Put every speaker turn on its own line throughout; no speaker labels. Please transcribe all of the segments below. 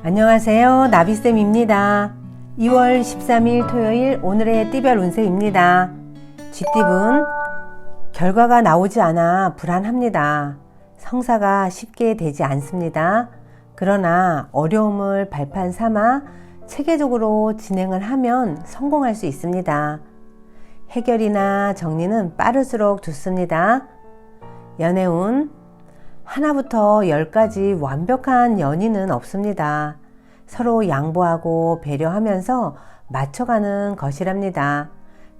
안녕하세요. 나비쌤입니다. 2월 13일 토요일 오늘의 띠별 운세입니다. 쥐띠분, 결과가 나오지 않아 불안합니다. 성사가 쉽게 되지 않습니다. 그러나 어려움을 발판 삼아 체계적으로 진행을 하면 성공할 수 있습니다. 해결이나 정리는 빠를수록 좋습니다. 연애운, 하나부터 10까지 완벽한 연인은 없습니다. 서로 양보하고 배려하면서 맞춰가는 것이랍니다.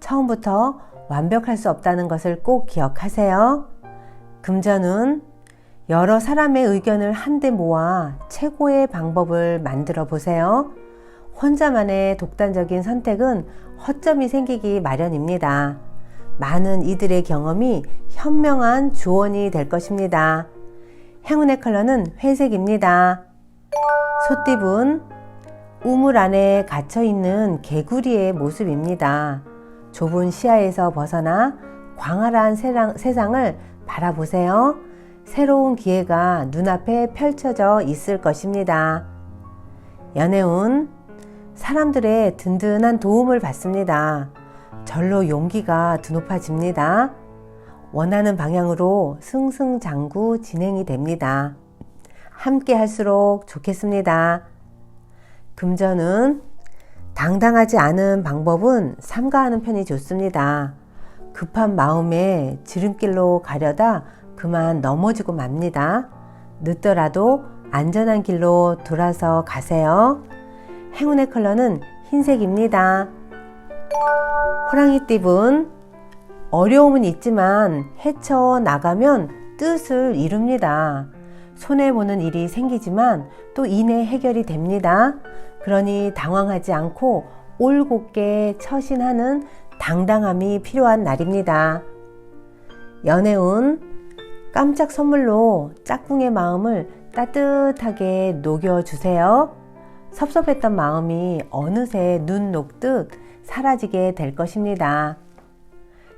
처음부터 완벽할 수 없다는 것을 꼭 기억하세요. 금전운, 여러 사람의 의견을 한데 모아 최고의 방법을 만들어 보세요. 혼자만의 독단적인 선택은 허점이 생기기 마련입니다. 많은 이들의 경험이 현명한 조언이 될 것입니다. 행운의 컬러는 회색입니다. 소띠분, 우물 안에 갇혀있는 개구리의 모습입니다. 좁은 시야에서 벗어나 광활한 세상을 바라보세요. 새로운 기회가 눈앞에 펼쳐져 있을 것입니다. 연애운, 사람들의 든든한 도움을 받습니다. 절로 용기가 드높아집니다. 원하는 방향으로 승승장구 진행이 됩니다. 함께 할수록 좋겠습니다. 금전은 당당하지 않은 방법은 삼가하는 편이 좋습니다. 급한 마음에 지름길로 가려다 그만 넘어지고 맙니다. 늦더라도 안전한 길로 돌아서 가세요. 행운의 컬러는 흰색입니다. 호랑이띠분, 어려움은 있지만 헤쳐나가면 뜻을 이룹니다. 손해보는 일이 생기지만 또 이내 해결이 됩니다. 그러니 당황하지 않고 올곧게 처신하는 당당함이 필요한 날입니다. 연애운, 깜짝 선물로 짝꿍의 마음을 따뜻하게 녹여주세요. 섭섭했던 마음이 어느새 눈 녹듯 사라지게 될 것입니다.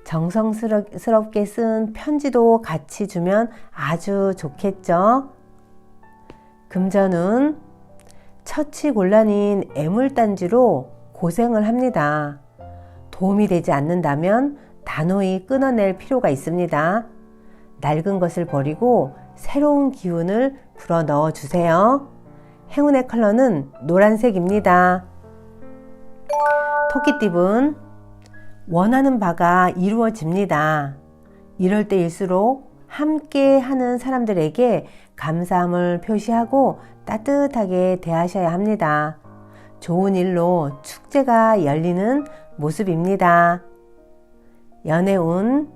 정성스럽게 쓴 편지도 같이 주면 아주 좋겠죠. 금전은 처치곤란인 애물단지로 고생을 합니다. 도움이 되지 않는다면 단호히 끊어낼 필요가 있습니다. 낡은 것을 버리고 새로운 기운을 불어넣어 주세요. 행운의 컬러는 노란색입니다. 토끼띠분, 원하는 바가 이루어집니다. 이럴 때일수록 함께 하는 사람들에게 감사함을 표시하고 따뜻하게 대하셔야 합니다. 좋은 일로 축제가 열리는 모습입니다. 연애운,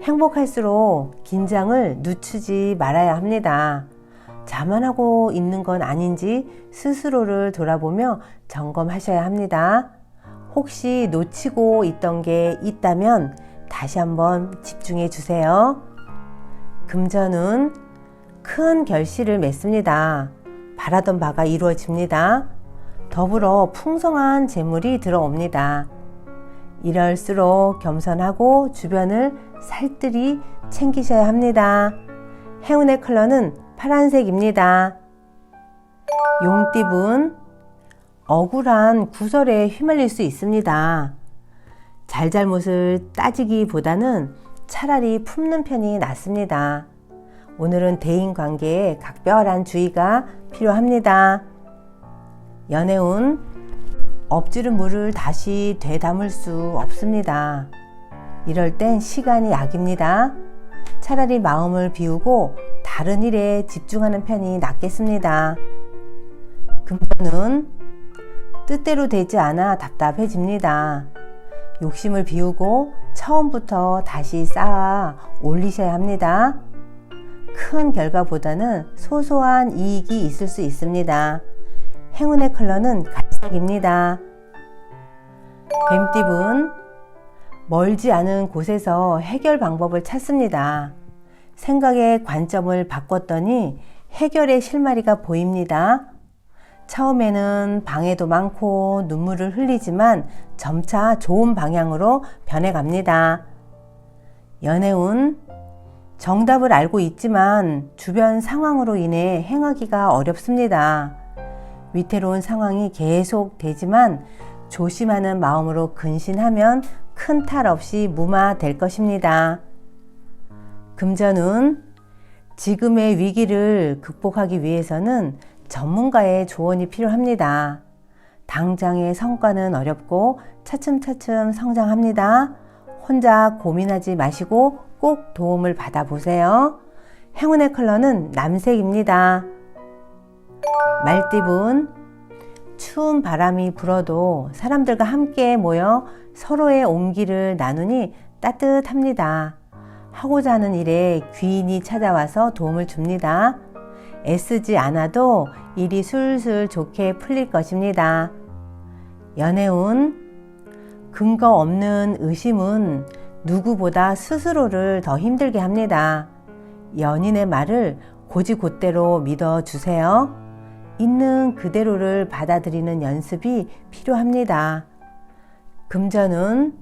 행복할수록 긴장을 늦추지 말아야 합니다. 자만하고 있는 건 아닌지 스스로를 돌아보며 점검하셔야 합니다. 혹시 놓치고 있던 게 있다면 다시 한번 집중해 주세요. 금전은 큰 결실을 맺습니다. 바라던 바가 이루어집니다. 더불어 풍성한 재물이 들어옵니다. 이럴수록 겸손하고 주변을 살뜰히 챙기셔야 합니다. 행운의 컬러는 파란색입니다. 용띠분, 억울한 구설에 휘말릴 수 있습니다. 잘잘못을 따지기보다는 차라리 품는 편이 낫습니다. 오늘은 대인관계에 각별한 주의가 필요합니다. 연애운, 엎지른 물을 다시 되담을 수 없습니다. 이럴 땐 시간이 약입니다. 차라리 마음을 비우고 다른 일에 집중하는 편이 낫겠습니다. 금전은 뜻대로 되지 않아 답답해집니다. 욕심을 비우고 처음부터 다시 쌓아 올리셔야 합니다. 큰 결과보다는 소소한 이익이 있을 수 있습니다. 행운의 컬러는 갈색입니다. 뱀띠분, 멀지 않은 곳에서 해결 방법을 찾습니다. 생각의 관점을 바꿨더니 해결의 실마리가 보입니다. 처음에는 방해도 많고 눈물을 흘리지만 점차 좋은 방향으로 변해갑니다. 연애운, 정답을 알고 있지만 주변 상황으로 인해 행하기가 어렵습니다. 위태로운 상황이 계속 되지만 조심하는 마음으로 근신하면 큰 탈 없이 무마될 것입니다. 금전운, 지금의 위기를 극복하기 위해서는 전문가의 조언이 필요합니다. 당장의 성과는 어렵고 차츰차츰 성장합니다. 혼자 고민하지 마시고 꼭 도움을 받아보세요. 행운의 컬러는 남색입니다. 말띠분, 추운 바람이 불어도 사람들과 함께 모여 서로의 온기를 나누니 따뜻합니다. 하고자 하는 일에 귀인이 찾아와서 도움을 줍니다. 애쓰지 않아도 일이 술술 좋게 풀릴 것입니다. 연애운, 근거 없는 의심은 누구보다 스스로를 더 힘들게 합니다. 연인의 말을 곧이곧대로 믿어주세요. 있는 그대로를 받아들이는 연습이 필요합니다. 금전은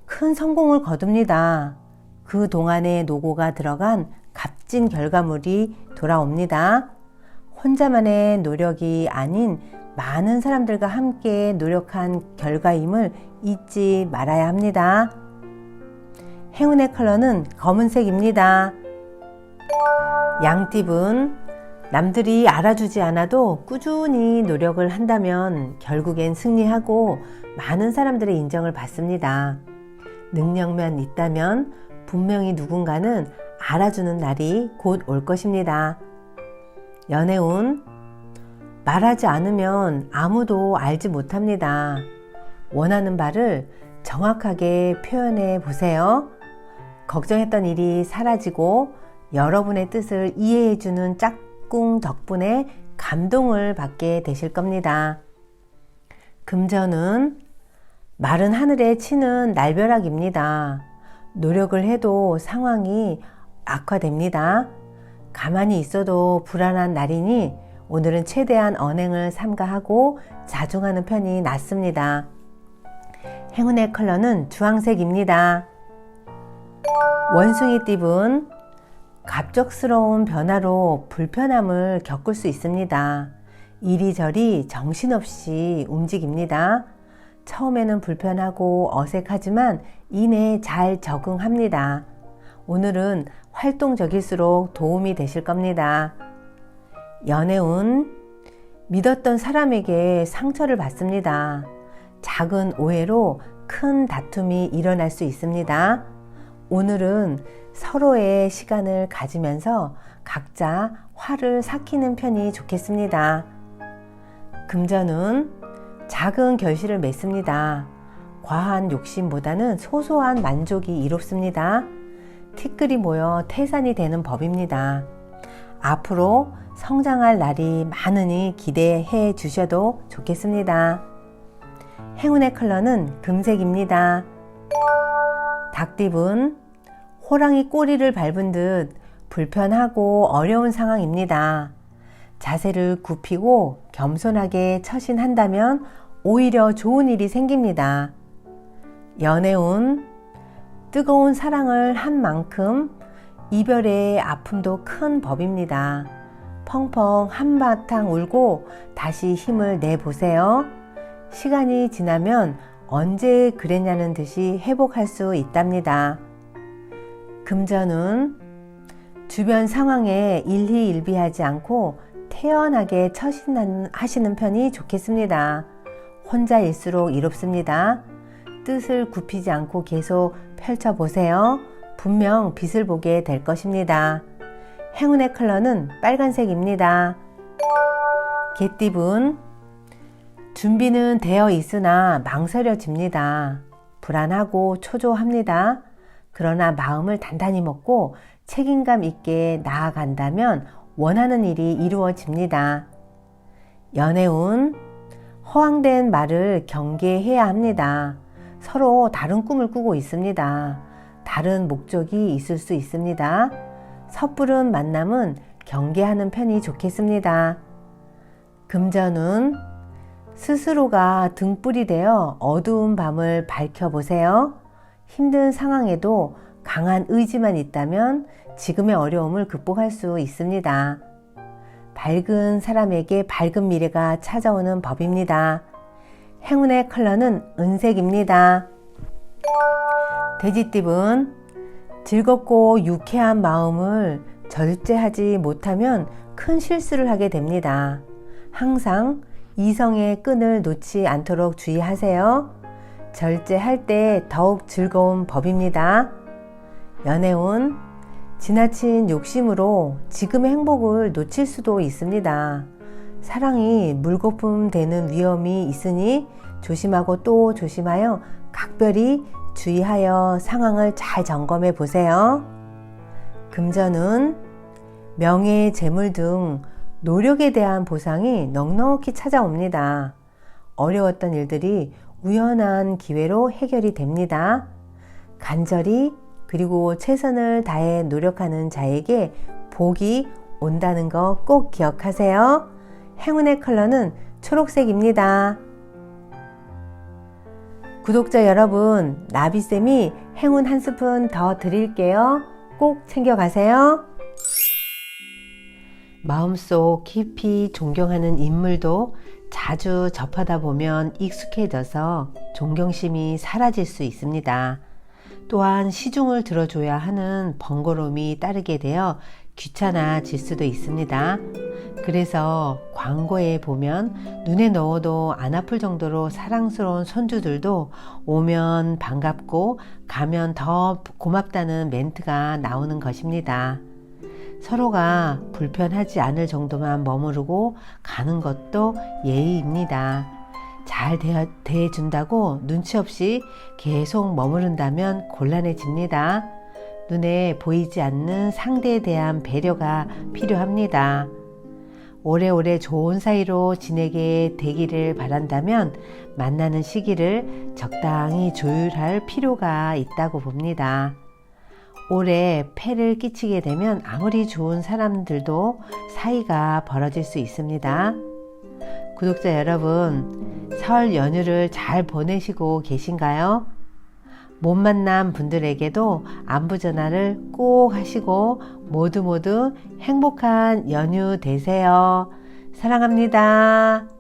큰 성공을 거둡니다. 그 동안의 노고가 들어간 값진 결과물이 돌아옵니다. 혼자만의 노력이 아닌 많은 사람들과 함께 노력한 결과임을 잊지 말아야 합니다. 행운의 컬러는 검은색입니다. 양띠분, 남들이 알아주지 않아도 꾸준히 노력을 한다면 결국엔 승리하고 많은 사람들의 인정을 받습니다. 능력만 있다면 분명히 누군가는 알아주는 날이 곧 올 것입니다. 연애운, 말하지 않으면 아무도 알지 못합니다. 원하는 바를 정확하게 표현해 보세요. 걱정했던 일이 사라지고 여러분의 뜻을 이해해주는 짝꿍 덕분에 감동을 받게 되실 겁니다. 금전은 마른 하늘에 치는 날벼락입니다. 노력을 해도 상황이 악화됩니다. 가만히 있어도 불안한 날이니 오늘은 최대한 언행을 삼가하고 자중하는 편이 낫습니다. 행운의 컬러는 주황색입니다. 원숭이띠분, 갑작스러운 변화로 불편함을 겪을 수 있습니다. 이리저리 정신없이 움직입니다. 처음에는 불편하고 어색하지만 이내 잘 적응합니다. 오늘은 활동적일수록 도움이 되실 겁니다. 연애운, 믿었던 사람에게 상처를 받습니다. 작은 오해로 큰 다툼이 일어날 수 있습니다. 오늘은 서로의 시간을 가지면서 각자 화를 삭히는 편이 좋겠습니다. 금전운, 작은 결실을 맺습니다. 과한 욕심보다는 소소한 만족이 이롭습니다. 티끌이 모여 태산이 되는 법입니다. 앞으로 성장할 날이 많으니 기대해 주셔도 좋겠습니다. 행운의 컬러는 금색입니다. 닭띠분, 호랑이 꼬리를 밟은 듯 불편하고 어려운 상황입니다. 자세를 굽히고 겸손하게 처신한다면 오히려 좋은 일이 생깁니다. 연애운, 뜨거운 사랑을 한 만큼 이별의 아픔도 큰 법입니다. 펑펑 한바탕 울고 다시 힘을 내보세요. 시간이 지나면 언제 그랬냐는 듯이 회복할 수 있답니다. 금전운, 주변 상황에 일희일비하지 않고 태연하게 처신하시는 편이 좋겠습니다. 혼자일수록 이롭습니다. 뜻을 굽히지 않고 계속 펼쳐보세요. 분명 빛을 보게 될 것입니다. 행운의 컬러는 빨간색입니다. 개띠분, 준비는 되어 있으나 망설여집니다. 불안하고 초조합니다. 그러나 마음을 단단히 먹고 책임감 있게 나아간다면 원하는 일이 이루어집니다. 연애운, 허황된 말을 경계해야 합니다. 서로 다른 꿈을 꾸고 있습니다. 다른 목적이 있을 수 있습니다. 섣부른 만남은 경계하는 편이 좋겠습니다. 금전운, 스스로가 등불이 되어 어두운 밤을 밝혀보세요. 힘든 상황에도 강한 의지만 있다면 지금의 어려움을 극복할 수 있습니다. 밝은 사람에게 밝은 미래가 찾아오는 법입니다. 행운의 컬러는 은색입니다. 돼지띠분, 즐겁고 유쾌한 마음을 절제하지 못하면 큰 실수를 하게 됩니다. 항상 이성의 끈을 놓지 않도록 주의하세요. 절제할 때 더욱 즐거운 법입니다. 연애운, 지나친 욕심으로 지금의 행복을 놓칠 수도 있습니다. 사랑이 물거품 되는 위험이 있으니 조심하고 또 조심하여 각별히 주의하여 상황을 잘 점검해 보세요. 금전운, 명예, 재물 등 노력에 대한 보상이 넉넉히 찾아옵니다. 어려웠던 일들이 우연한 기회로 해결이 됩니다. 간절히 그리고 최선을 다해 노력하는 자에게 복이 온다는 거 꼭 기억하세요. 행운의 컬러는 초록색입니다. 구독자 여러분, 나비쌤이 행운 한 스푼 더 드릴게요. 꼭 챙겨가세요. 마음속 깊이 존경하는 인물도 자주 접하다 보면 익숙해져서 존경심이 사라질 수 있습니다. 또한 시중을 들어줘야 하는 번거로움이 따르게 되어 귀찮아질 수도 있습니다. 그래서 광고에 보면 눈에 넣어도 안 아플 정도로 사랑스러운 손주들도 오면 반갑고 가면 더 고맙다는 멘트가 나오는 것입니다. 서로가 불편하지 않을 정도만 머무르고 가는 것도 예의입니다. 잘 대해준다고 눈치 없이 계속 머무른다면 곤란해집니다. 눈에 보이지 않는 상대에 대한 배려가 필요합니다. 오래오래 좋은 사이로 지내게 되기를 바란다면 만나는 시기를 적당히 조율할 필요가 있다고 봅니다. 오래 폐를 끼치게 되면 아무리 좋은 사람들도 사이가 벌어질 수 있습니다. 구독자 여러분, 설 연휴를 잘 보내시고 계신가요? 못 만난 분들에게도 안부 전화를 꼭 하시고 모두 행복한 연휴 되세요. 사랑합니다.